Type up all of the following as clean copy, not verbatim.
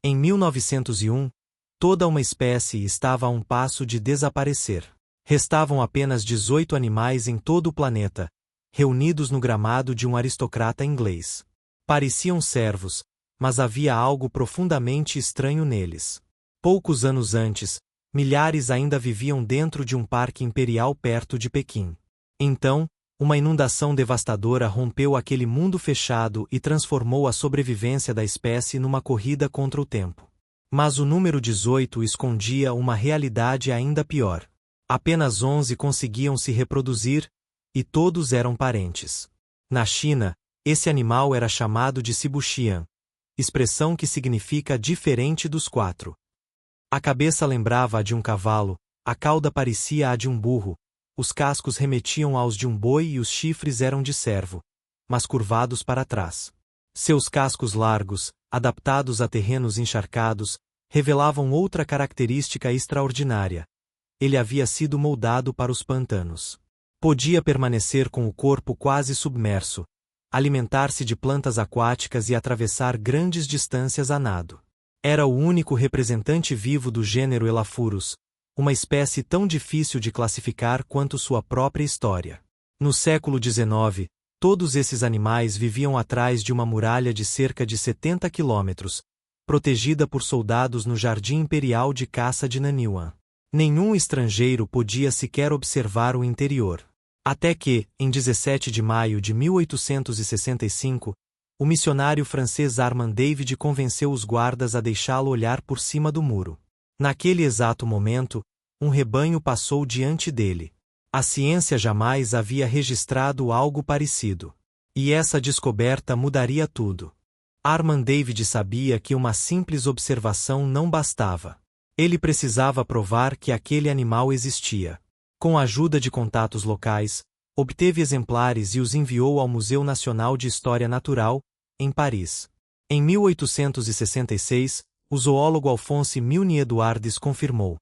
Em 1901, toda uma espécie estava a um passo de desaparecer. Restavam apenas 18 animais em todo o planeta, reunidos no gramado de um aristocrata inglês. Pareciam servos, mas havia algo profundamente estranho neles. Poucos anos antes, milhares ainda viviam dentro de um parque imperial perto de Pequim. Então, uma inundação devastadora rompeu aquele mundo fechado e transformou a sobrevivência da espécie numa corrida contra o tempo. Mas o número 18 escondia uma realidade ainda pior. Apenas 11 conseguiam se reproduzir, e todos eram parentes. Na China, esse animal era chamado de Sibuxian, expressão que significa diferente dos 4. A cabeça lembrava a de um cavalo, a cauda parecia a de um burro, os cascos remetiam aos de um boi e os chifres eram de cervo, mas curvados para trás. Seus cascos largos, adaptados a terrenos encharcados, revelavam outra característica extraordinária. Ele havia sido moldado para os pantanos. Podia permanecer com o corpo quase submerso, alimentar-se de plantas aquáticas e atravessar grandes distâncias a nado. Era o único representante vivo do gênero Elaphurus, uma espécie tão difícil de classificar quanto sua própria história. No século XIX, todos esses animais viviam atrás de uma muralha de cerca de 70 quilômetros, protegida por soldados no Jardim Imperial de Caça de Nanyuan. Nenhum estrangeiro podia sequer observar o interior. Até que, em 17 de maio de 1865, o missionário francês Armand David convenceu os guardas a deixá-lo olhar por cima do muro. Naquele exato momento, um rebanho passou diante dele. A ciência jamais havia registrado algo parecido. E essa descoberta mudaria tudo. Armand David sabia que uma simples observação não bastava. Ele precisava provar que aquele animal existia. Com a ajuda de contatos locais, obteve exemplares e os enviou ao Museu Nacional de História Natural, em Paris. Em 1866, o zoólogo Alphonse Milne-Edouardes confirmou.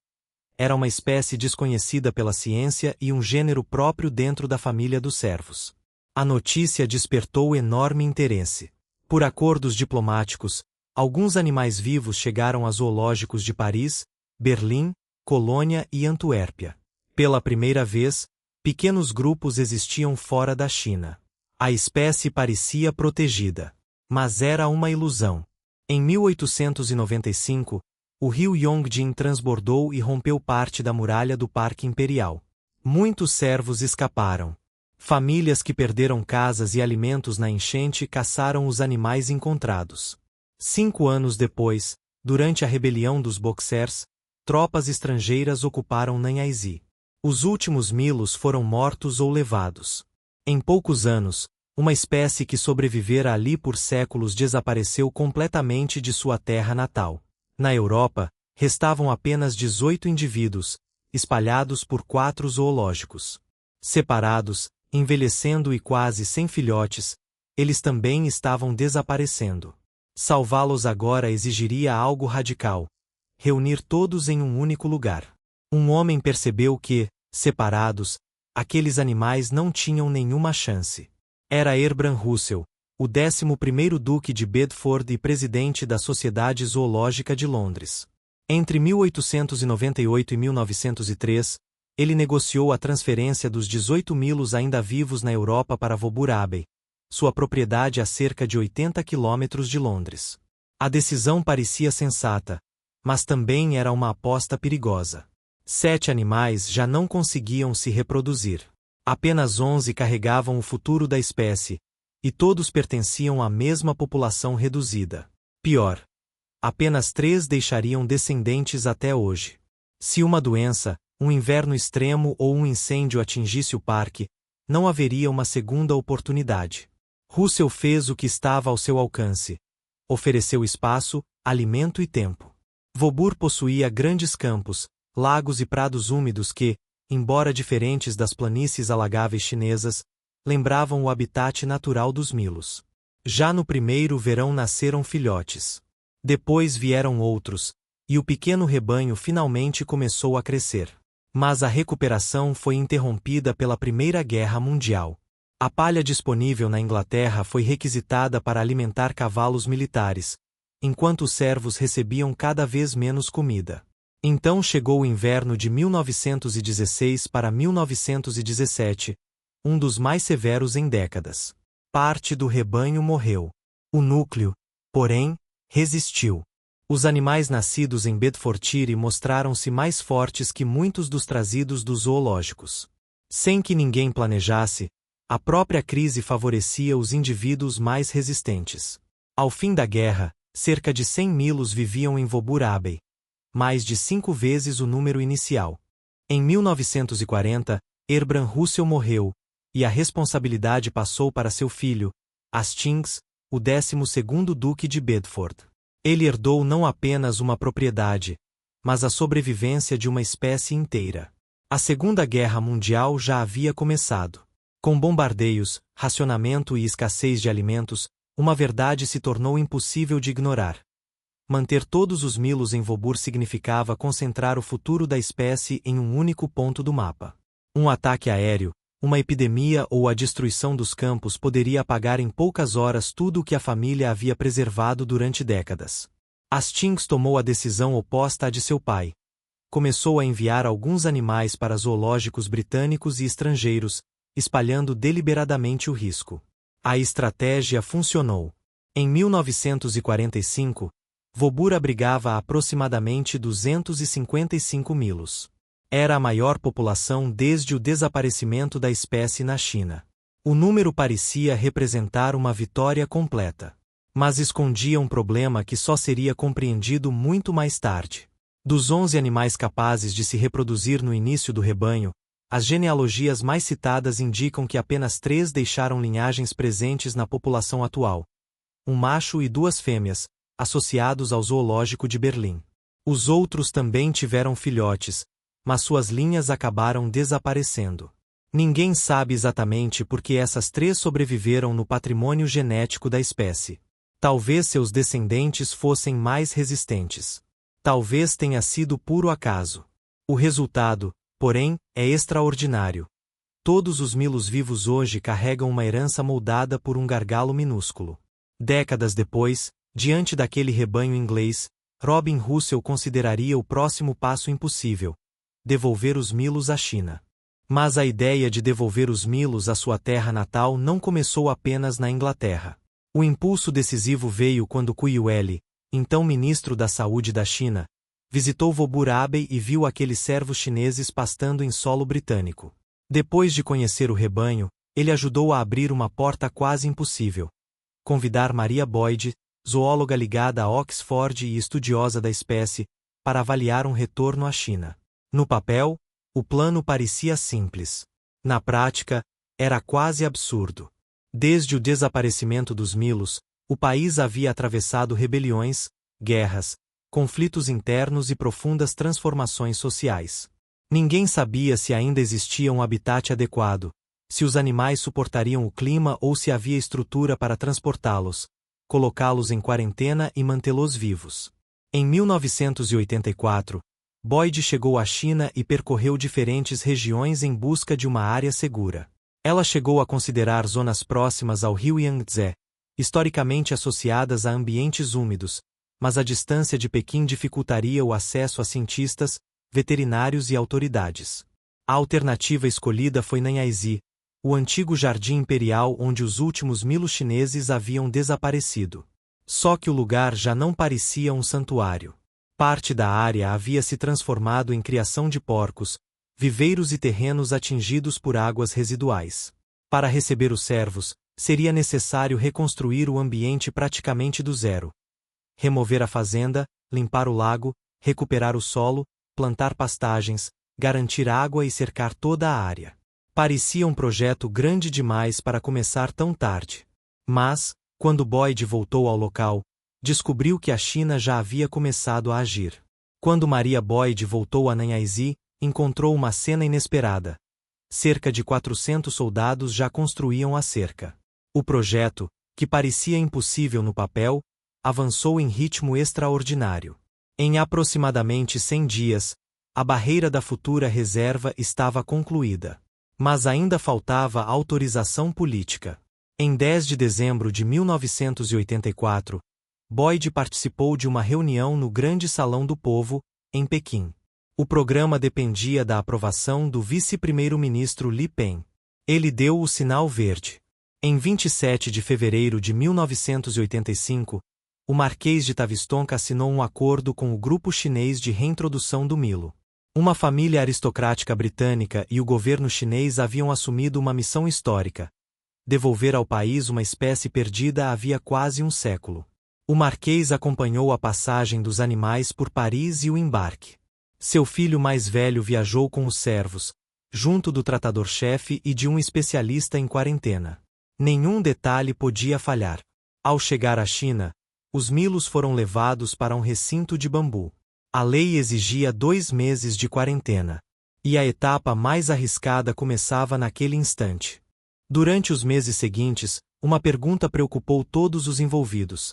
Era uma espécie desconhecida pela ciência e um gênero próprio dentro da família dos cervos. A notícia despertou enorme interesse. Por acordos diplomáticos, alguns animais vivos chegaram a zoológicos de Paris, Berlim, Colônia e Antuérpia. Pela primeira vez, pequenos grupos existiam fora da China. A espécie parecia protegida. Mas era uma ilusão. Em 1895, o rio Yongjin transbordou e rompeu parte da muralha do Parque Imperial. Muitos cervos escaparam. Famílias que perderam casas e alimentos na enchente caçaram os animais encontrados. 5 anos depois, durante a rebelião dos Boxers, tropas estrangeiras ocuparam Nanhaizi. Os últimos milos foram mortos ou levados. Em poucos anos, uma espécie que sobrevivera ali por séculos desapareceu completamente de sua terra natal. Na Europa, restavam apenas 18 indivíduos, espalhados por 4 zoológicos. Separados, envelhecendo e quase sem filhotes, eles também estavam desaparecendo. Salvá-los agora exigiria algo radical: reunir todos em um único lugar. Um homem percebeu que, separados, aqueles animais não tinham nenhuma chance. Era Herbran Russell, o 11º Duque de Bedford e presidente da Sociedade Zoológica de Londres. Entre 1898 e 1903, ele negociou a transferência dos 18 milos ainda vivos na Europa para Woburn Abbey, sua propriedade a cerca de 80 quilômetros de Londres. A decisão parecia sensata, mas também era uma aposta perigosa. 7 animais já não conseguiam se reproduzir. Apenas 11 carregavam o futuro da espécie, e todos pertenciam à mesma população reduzida. Pior, apenas 3 deixariam descendentes até hoje. Se uma doença, um inverno extremo ou um incêndio atingisse o parque, não haveria uma segunda oportunidade. Russell fez o que estava ao seu alcance. Ofereceu espaço, alimento e tempo. Woburn possuía grandes campos, lagos e prados úmidos que, embora diferentes das planícies alagáveis chinesas, lembravam o habitat natural dos milos. Já no primeiro verão nasceram filhotes. Depois vieram outros, e o pequeno rebanho finalmente começou a crescer. Mas a recuperação foi interrompida pela Primeira Guerra Mundial. A palha disponível na Inglaterra foi requisitada para alimentar cavalos militares, enquanto os servos recebiam cada vez menos comida. Então chegou o inverno de 1916 para 1917, um dos mais severos em décadas. Parte do rebanho morreu. O núcleo, porém, resistiu. Os animais nascidos em Bedfordshire mostraram-se mais fortes que muitos dos trazidos dos zoológicos. Sem que ninguém planejasse, a própria crise favorecia os indivíduos mais resistentes. Ao fim da guerra, cerca de 100 milos viviam em Woburn Abbey, mais de 5 vezes o número inicial. Em 1940, Herbram Russell morreu, e a responsabilidade passou para seu filho, Hastings, o 12º Duque de Bedford. Ele herdou não apenas uma propriedade, mas a sobrevivência de uma espécie inteira. A Segunda Guerra Mundial já havia começado. Com bombardeios, racionamento e escassez de alimentos, uma verdade se tornou impossível de ignorar. Manter todos os milos em Woburn significava concentrar o futuro da espécie em um único ponto do mapa. Um ataque aéreo, uma epidemia ou a destruição dos campos poderia apagar em poucas horas tudo o que a família havia preservado durante décadas. Hastings tomou a decisão oposta à de seu pai. Começou a enviar alguns animais para zoológicos britânicos e estrangeiros, espalhando deliberadamente o risco. A estratégia funcionou. Em 1945, Woburn abrigava aproximadamente 255 milos. Era a maior população desde o desaparecimento da espécie na China. O número parecia representar uma vitória completa. Mas escondia um problema que só seria compreendido muito mais tarde. Dos 11 animais capazes de se reproduzir no início do rebanho, as genealogias mais citadas indicam que apenas 3 deixaram linhagens presentes na população atual. Um macho e 2 fêmeas, associados ao zoológico de Berlim. Os outros também tiveram filhotes, mas suas linhas acabaram desaparecendo. Ninguém sabe exatamente por que essas 3 sobreviveram no patrimônio genético da espécie. Talvez seus descendentes fossem mais resistentes. Talvez tenha sido puro acaso. O resultado, porém, é extraordinário. Todos os milos vivos hoje carregam uma herança moldada por um gargalo minúsculo. Décadas depois, diante daquele rebanho inglês, Robin Russell consideraria o próximo passo impossível: devolver os milos à China. Mas a ideia de devolver os milos à sua terra natal não começou apenas na Inglaterra. O impulso decisivo veio quando Qiueli, então ministro da Saúde da China, visitou Woburn Abbey e viu aqueles servos chineses pastando em solo britânico. Depois de conhecer o rebanho, ele ajudou a abrir uma porta quase impossível: convidar Maria Boyd, zoóloga ligada a Oxford e estudiosa da espécie, para avaliar um retorno à China. No papel, o plano parecia simples. Na prática, era quase absurdo. Desde o desaparecimento dos milos, o país havia atravessado rebeliões, guerras, conflitos internos e profundas transformações sociais. Ninguém sabia se ainda existia um habitat adequado, se os animais suportariam o clima ou se havia estrutura para transportá-los, colocá-los em quarentena e mantê-los vivos. Em 1984, Boyd chegou à China e percorreu diferentes regiões em busca de uma área segura. Ela chegou a considerar zonas próximas ao rio Yangtze, historicamente associadas a ambientes úmidos, mas a distância de Pequim dificultaria o acesso a cientistas, veterinários e autoridades. A alternativa escolhida foi Nanhaizi, o antigo jardim imperial onde os últimos milos chineses haviam desaparecido. Só que o lugar já não parecia um santuário. Parte da área havia se transformado em criação de porcos, viveiros e terrenos atingidos por águas residuais. Para receber os servos, seria necessário reconstruir o ambiente praticamente do zero. Remover a fazenda, limpar o lago, recuperar o solo, plantar pastagens, garantir água e cercar toda a área. Parecia um projeto grande demais para começar tão tarde. Mas, quando Boyd voltou ao local, descobriu que a China já havia começado a agir. Quando Maria Boyd voltou a Nanhaizi, encontrou uma cena inesperada. Cerca de 400 soldados já construíam a cerca. O projeto, que parecia impossível no papel, avançou em ritmo extraordinário. Em aproximadamente 100 dias, a barreira da futura reserva estava concluída. Mas ainda faltava autorização política. Em 10 de dezembro de 1984, Boyd participou de uma reunião no Grande Salão do Povo, em Pequim. O programa dependia da aprovação do vice-primeiro-ministro Li Peng. Ele deu o sinal verde. Em 27 de fevereiro de 1985, o Marquês de Tavistonga assinou um acordo com o Grupo Chinês de Reintrodução do Milo. Uma família aristocrática britânica e o governo chinês haviam assumido uma missão histórica: devolver ao país uma espécie perdida havia quase um século. O Marquês acompanhou a passagem dos animais por Paris e o embarque. Seu filho mais velho viajou com os servos, junto do tratador-chefe e de um especialista em quarentena. Nenhum detalhe podia falhar. Ao chegar à China, os milos foram levados para um recinto de bambu. A lei exigia 2 meses de quarentena. E a etapa mais arriscada começava naquele instante. Durante os meses seguintes, uma pergunta preocupou todos os envolvidos.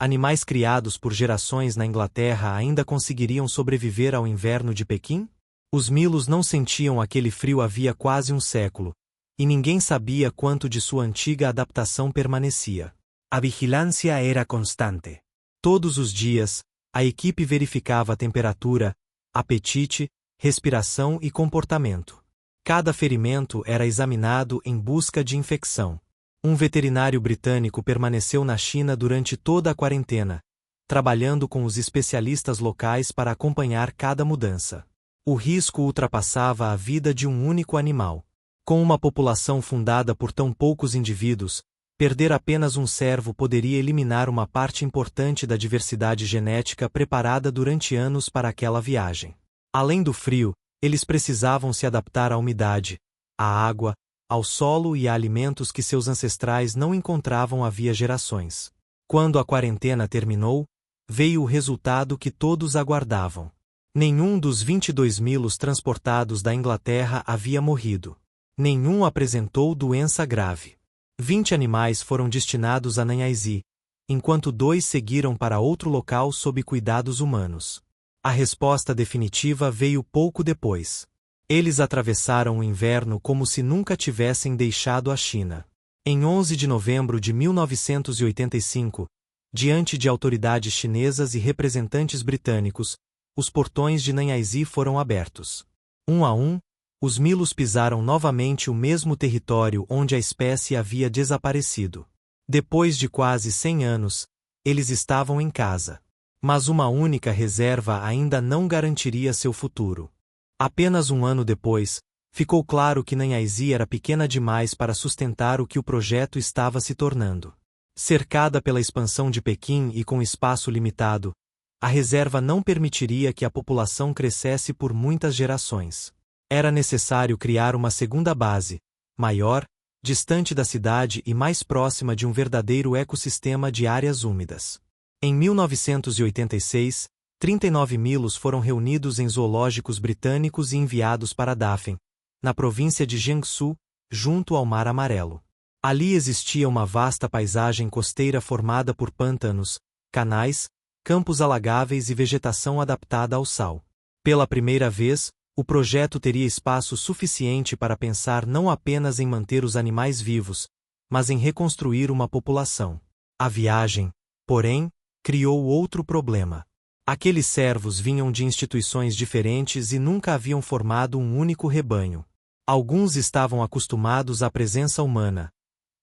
Animais criados por gerações na Inglaterra ainda conseguiriam sobreviver ao inverno de Pequim? Os milos não sentiam aquele frio havia quase um século, e ninguém sabia quanto de sua antiga adaptação permanecia. A vigilância era constante. Todos os dias, a equipe verificava a temperatura, apetite, respiração e comportamento. Cada ferimento era examinado em busca de infecção. Um veterinário britânico permaneceu na China durante toda a quarentena, trabalhando com os especialistas locais para acompanhar cada mudança. O risco ultrapassava a vida de um único animal. Com uma população fundada por tão poucos indivíduos, perder apenas um servo poderia eliminar uma parte importante da diversidade genética preparada durante anos para aquela viagem. Além do frio, eles precisavam se adaptar à umidade, à água, ao solo e a alimentos que seus ancestrais não encontravam havia gerações. Quando a quarentena terminou, veio o resultado que todos aguardavam. Nenhum dos 22 milos transportados da Inglaterra havia morrido. Nenhum apresentou doença grave. 20 animais foram destinados a Nanhaizi, enquanto 2 seguiram para outro local sob cuidados humanos. A resposta definitiva veio pouco depois. Eles atravessaram o inverno como se nunca tivessem deixado a China. Em 11 de novembro de 1985, diante de autoridades chinesas e representantes britânicos, os portões de Nanhaizi foram abertos. Um a um, os milos pisaram novamente o mesmo território onde a espécie havia desaparecido. Depois de quase 100 anos, eles estavam em casa. Mas uma única reserva ainda não garantiria seu futuro. Apenas um ano depois, ficou claro que Nanhaizi era pequena demais para sustentar o que o projeto estava se tornando. Cercada pela expansão de Pequim e com espaço limitado, a reserva não permitiria que a população crescesse por muitas gerações. Era necessário criar uma segunda base, maior, distante da cidade e mais próxima de um verdadeiro ecossistema de áreas úmidas. Em 1986, 39 milos foram reunidos em zoológicos britânicos e enviados para Dafen, na província de Jiangsu, junto ao Mar Amarelo. Ali existia uma vasta paisagem costeira formada por pântanos, canais, campos alagáveis e vegetação adaptada ao sal. Pela primeira vez, o projeto teria espaço suficiente para pensar não apenas em manter os animais vivos, mas em reconstruir uma população. A viagem, porém, criou outro problema. Aqueles servos vinham de instituições diferentes e nunca haviam formado um único rebanho. Alguns estavam acostumados à presença humana.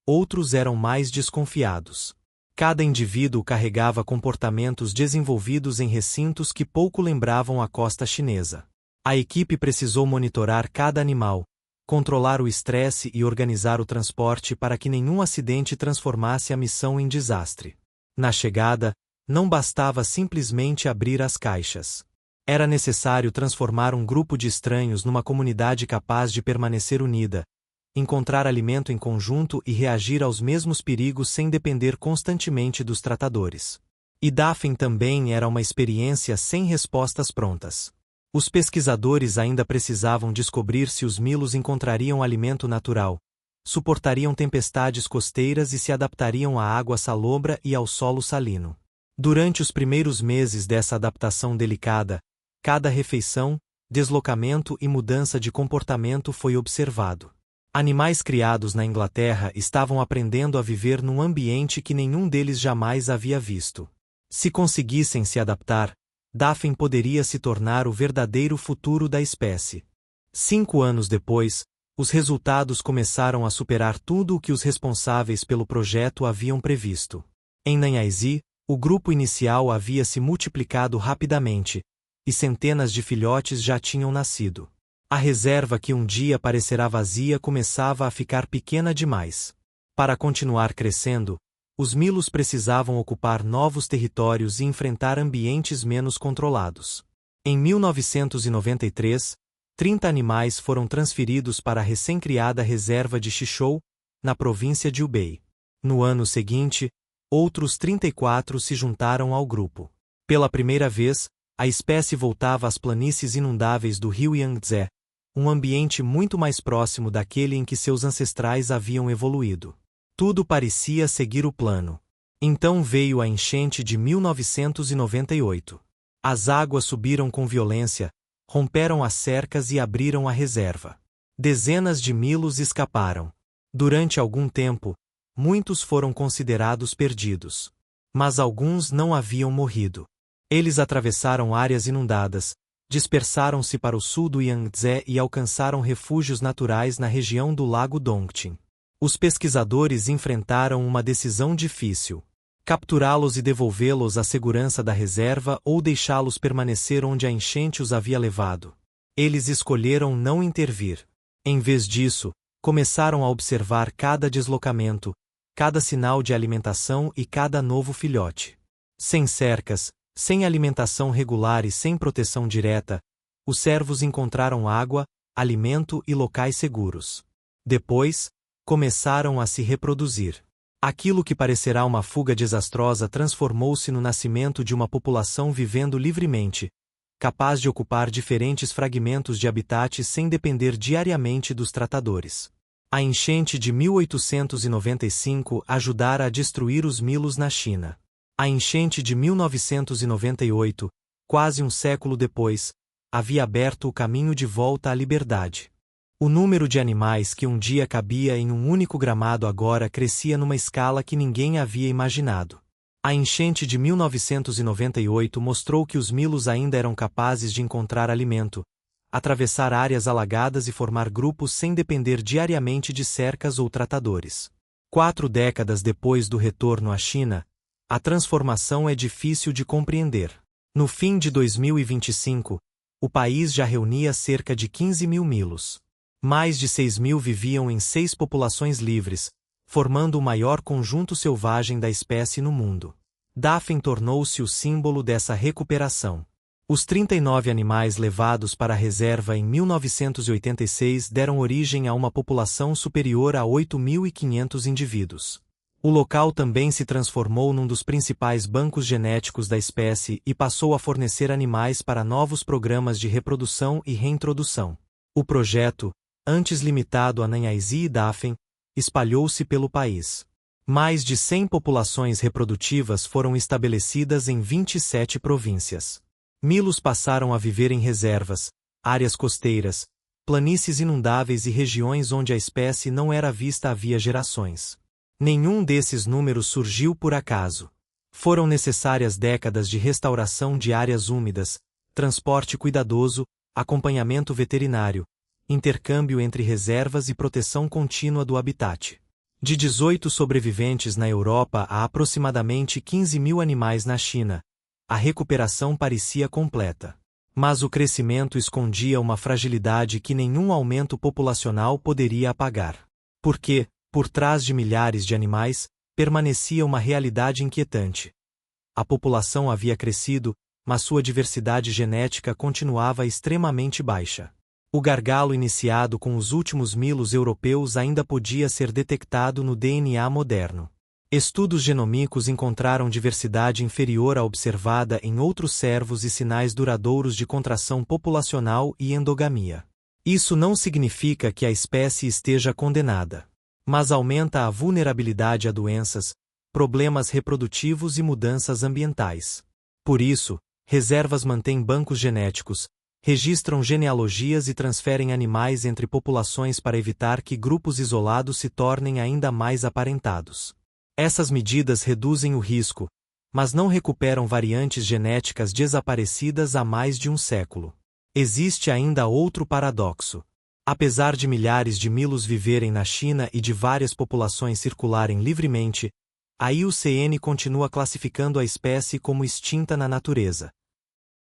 Outros eram mais desconfiados. Cada indivíduo carregava comportamentos desenvolvidos em recintos que pouco lembravam a costa chinesa. A equipe precisou monitorar cada animal, controlar o estresse e organizar o transporte para que nenhum acidente transformasse a missão em desastre. Na chegada, não bastava simplesmente abrir as caixas. Era necessário transformar um grupo de estranhos numa comunidade capaz de permanecer unida, encontrar alimento em conjunto e reagir aos mesmos perigos sem depender constantemente dos tratadores. E Dafen também era uma experiência sem respostas prontas. Os pesquisadores ainda precisavam descobrir se os milos encontrariam alimento natural, suportariam tempestades costeiras e se adaptariam à água salobra e ao solo salino. Durante os primeiros meses dessa adaptação delicada, cada refeição, deslocamento e mudança de comportamento foi observado. Animais criados na Inglaterra estavam aprendendo a viver num ambiente que nenhum deles jamais havia visto. Se conseguissem se adaptar, Daphne poderia se tornar o verdadeiro futuro da espécie. 5 anos depois, os resultados começaram a superar tudo o que os responsáveis pelo projeto haviam previsto. Em Nanhaizi, o grupo inicial havia se multiplicado rapidamente, e centenas de filhotes já tinham nascido. A reserva que um dia parecerá vazia começava a ficar pequena demais. Para continuar crescendo, os milos precisavam ocupar novos territórios e enfrentar ambientes menos controlados. Em 1993, 30 animais foram transferidos para a recém-criada reserva de Shishou, na província de Hubei. No ano seguinte, outros 34 se juntaram ao grupo. Pela primeira vez, a espécie voltava às planícies inundáveis do rio Yangtze, um ambiente muito mais próximo daquele em que seus ancestrais haviam evoluído. Tudo parecia seguir o plano. Então veio a enchente de 1998. As águas subiram com violência, romperam as cercas e abriram a reserva. Dezenas de milos escaparam. Durante algum tempo, muitos foram considerados perdidos. Mas alguns não haviam morrido. Eles atravessaram áreas inundadas, dispersaram-se para o sul do Yangtze e alcançaram refúgios naturais na região do Lago Dongting. Os pesquisadores enfrentaram uma decisão difícil: capturá-los e devolvê-los à segurança da reserva ou deixá-los permanecer onde a enchente os havia levado. Eles escolheram não intervir. Em vez disso, começaram a observar cada deslocamento, cada sinal de alimentação e cada novo filhote. Sem cercas, sem alimentação regular e sem proteção direta, os servos encontraram água, alimento e locais seguros. Depois, começaram a se reproduzir. Aquilo que parecerá uma fuga desastrosa transformou-se no nascimento de uma população vivendo livremente, capaz de ocupar diferentes fragmentos de habitats sem depender diariamente dos tratadores. A enchente de 1895 ajudara a destruir os milos na China. A enchente de 1998, quase um século depois, havia aberto o caminho de volta à liberdade. O número de animais que um dia cabia em um único gramado agora crescia numa escala que ninguém havia imaginado. A enchente de 1998 mostrou que os milos ainda eram capazes de encontrar alimento, atravessar áreas alagadas e formar grupos sem depender diariamente de cercas ou tratadores. 4 décadas depois do retorno à China, a transformação é difícil de compreender. No fim de 2025, o país já reunia cerca de 15 mil milos. Mais de 6 mil viviam em 6 populações livres, formando o maior conjunto selvagem da espécie no mundo. Daphne tornou-se o símbolo dessa recuperação. Os 39 animais levados para a reserva em 1986 deram origem a uma população superior a 8.500 indivíduos. O local também se transformou num dos principais bancos genéticos da espécie e passou a fornecer animais para novos programas de reprodução e reintrodução. O projeto, antes limitado a Nanhaizi e Daphne, espalhou-se pelo país. Mais de 100 populações reprodutivas foram estabelecidas em 27 províncias. Milos passaram a viver em reservas, áreas costeiras, planícies inundáveis e regiões onde a espécie não era vista havia gerações. Nenhum desses números surgiu por acaso. Foram necessárias décadas de restauração de áreas úmidas, transporte cuidadoso, acompanhamento veterinário, intercâmbio entre reservas e proteção contínua do habitat. De 18 sobreviventes na Europa a aproximadamente 15 mil animais na China, a recuperação parecia completa. Mas o crescimento escondia uma fragilidade que nenhum aumento populacional poderia apagar. Porque, por trás de milhares de animais, permanecia uma realidade inquietante. A população havia crescido, mas sua diversidade genética continuava extremamente baixa. O gargalo iniciado com os últimos milos europeus ainda podia ser detectado no DNA moderno. Estudos genômicos encontraram diversidade inferior à observada em outros servos e sinais duradouros de contração populacional e endogamia. Isso não significa que a espécie esteja condenada, mas aumenta a vulnerabilidade a doenças, problemas reprodutivos e mudanças ambientais. Por isso, reservas mantêm bancos genéticos, registram genealogias e transferem animais entre populações para evitar que grupos isolados se tornem ainda mais aparentados. Essas medidas reduzem o risco, mas não recuperam variantes genéticas desaparecidas há mais de um século. Existe ainda outro paradoxo. Apesar de milhares de milos viverem na China e de várias populações circularem livremente, a IUCN continua classificando a espécie como extinta na natureza.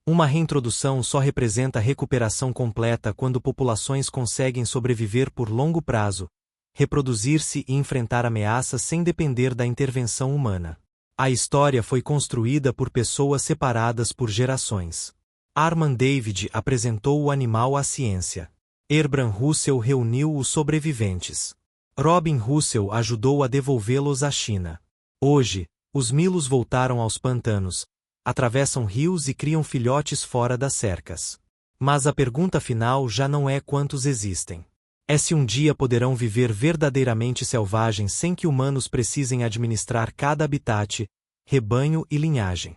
Uma reintrodução só representa recuperação completa quando populações conseguem sobreviver por longo prazo, reproduzir-se e enfrentar ameaças sem depender da intervenção humana. A história foi construída por pessoas separadas por gerações. Armand David apresentou o animal à ciência. Herbrand Russell reuniu os sobreviventes. Robin Russell ajudou a devolvê-los à China. Hoje, os milos voltaram aos pantanos, atravessam rios e criam filhotes fora das cercas. Mas a pergunta final já não é quantos existem. É se um dia poderão viver verdadeiramente selvagens sem que humanos precisem administrar cada habitat, rebanho e linhagem.